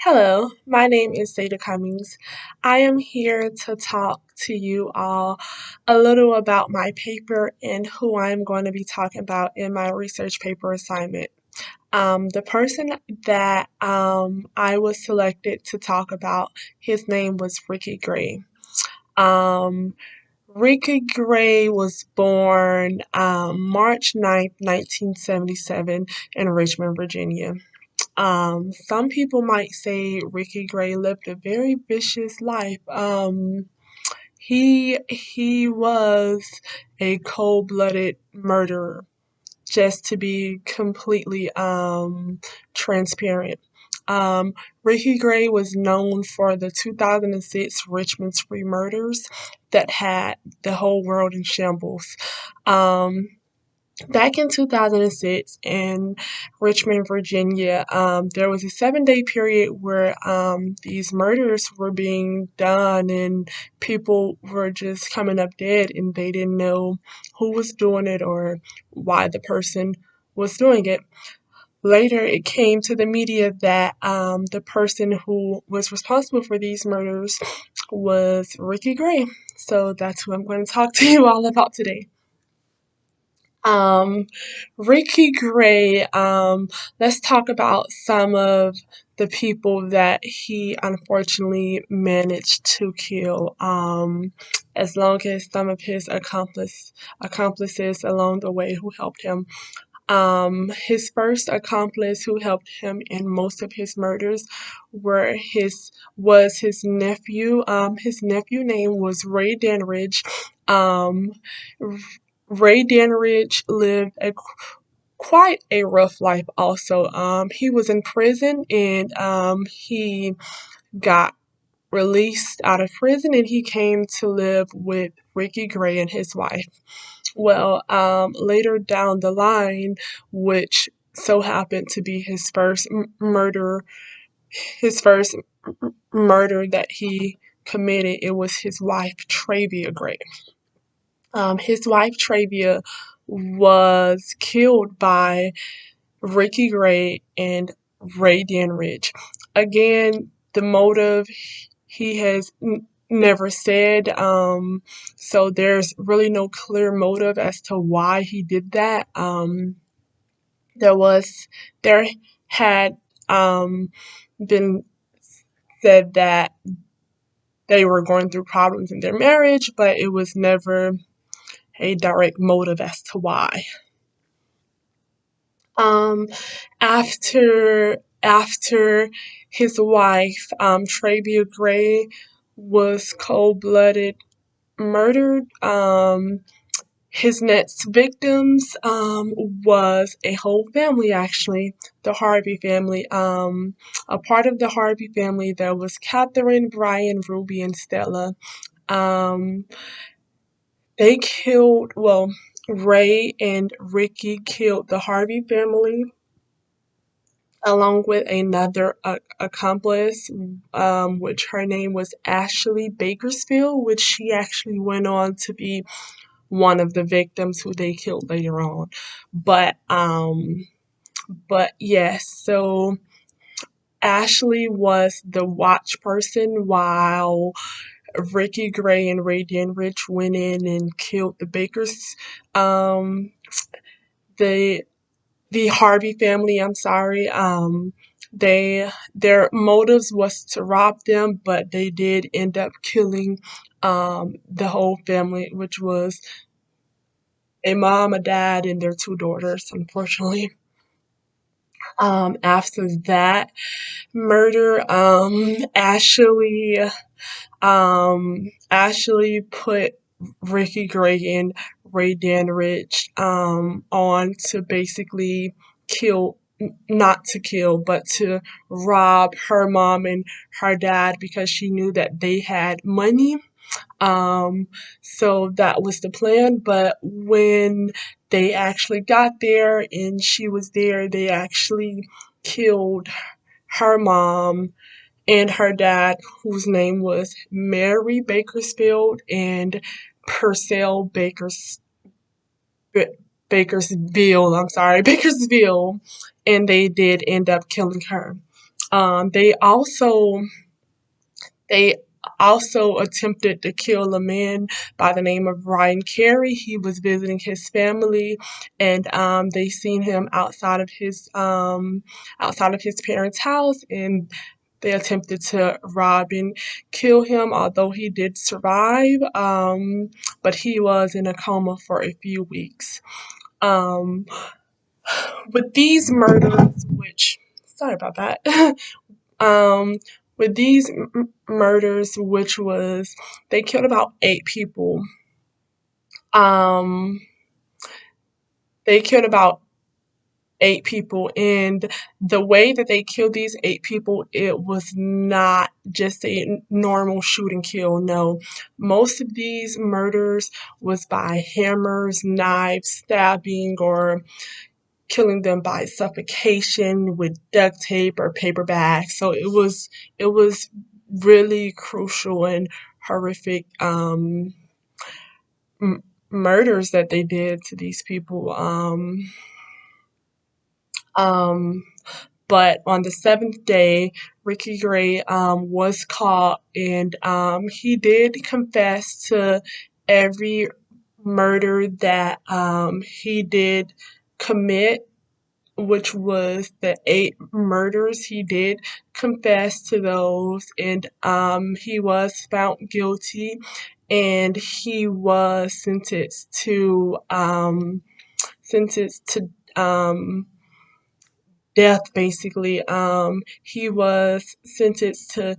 Hello, my name is Zeta Cummings. I am here to talk to you all a little about my paper and who I'm going to be talking about in my research paper assignment. The person that I was selected to talk about, his name was Ricky Gray. Um, Ricky Gray was born March 9th, 1977 in Richmond, Virginia. Some people might say Ricky Gray lived a very vicious life. He was a cold-blooded murderer, just to be completely transparent. Um, Ricky Gray was known for the 2006 Richmond spree murders that had the whole world in shambles. Um, Back in 2006 in Richmond, Virginia, there was a 7 day period where these murders were being done and people were just coming up dead and they didn't know who was doing it or why the person was doing it. Later, it came to the media that the person who was responsible for these murders was Ricky Gray. So that's who I'm going to talk to you all about today. Um, Ricky Gray, let's talk about some of the people that he unfortunately managed to kill, as long as some of his accomplices along the way who helped him. His first accomplice who helped him in most of his murders was his nephew. His nephew name was Ray Danridge. Um, Ray Danridge lived quite a rough life also. He was in prison and he got released out of prison and he came to live with Ricky Gray and his wife. Well, later down the line, which so happened to be his first murder that he committed, it was his wife, Travia Gray. His wife, Travia, was killed by Ricky Gray and Ray Danridge. Again, the motive he has never said, so there's really no clear motive as to why he did that. There was there had been said that they were going through problems in their marriage, but it was never a direct motive as to why. Um, after his wife, Travia Gray, was cold-blooded murdered, his next victims was a whole family actually, the Harvey family. A part of the Harvey family there was Catherine, Brian, Ruby, and Stella. Um, they killed, well, Ray and Ricky killed the Harvey family along with another accomplice, which her name was Ashley Bakersfield, which she actually went on to be one of the victims who they killed later on. But but yes, so Ashley was the watch person while Ricky Gray and Ray Danridge went in and killed the Bakers. The the Harvey family, I'm sorry. Their motives was to rob them, but they did end up killing the whole family, which was a mom, a dad, and their two daughters, unfortunately. After that murder, Ashley put Ricky Gray and Ray Danridge on to basically kill, not to kill, but to rob her mom and her dad because she knew that they had money. So that was the plan. But when they actually got there and she was there, they actually killed her mom and her dad, whose name was Mary Bakersfield and Purcell Bakersville. I'm sorry, Bakersville, and they did end up killing her. They also they also attempted to kill a man by the name of Ryan Carey. He was visiting his family, and they seen him outside of his parents' house, and they attempted to rob and kill him. Although he did survive, but he was in a coma for a few weeks. Um, with these murders, which sorry about that. Um, with these murders, which was they killed about 8 people. Um, they killed about 8 people, and the way that they killed these 8 people, it was not just a normal shoot and kill. No, most of these murders was by hammers, knives, stabbing, or killing them by suffocation with duct tape or paper bags. So it was really crucial and horrific murders that they did to these people. Um, but on the seventh day, Ricky Gray was caught, and he did confess to every murder that he did commit, which was the 8 murders. He did confess to those, and he was found guilty, and he was sentenced to death. Basically, he was sentenced to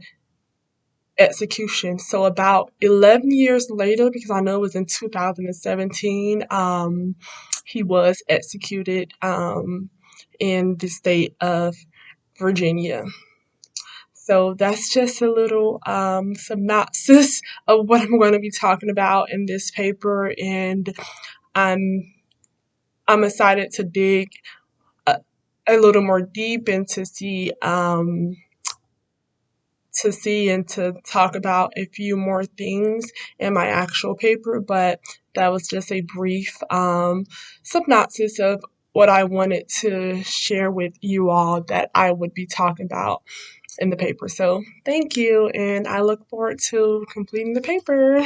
execution. So about 11 years later, because I know it was in 2017, he was executed in the state of Virginia. So that's just a little synopsis of what I'm going to be talking about in this paper, and I'm I'm excited to dig a, a little more deep and to see and to talk about a few more things in my actual paper, but that was just a brief synopsis of what I wanted to share with you all that I would be talking about in the paper. So thank you, and I look forward to completing the paper.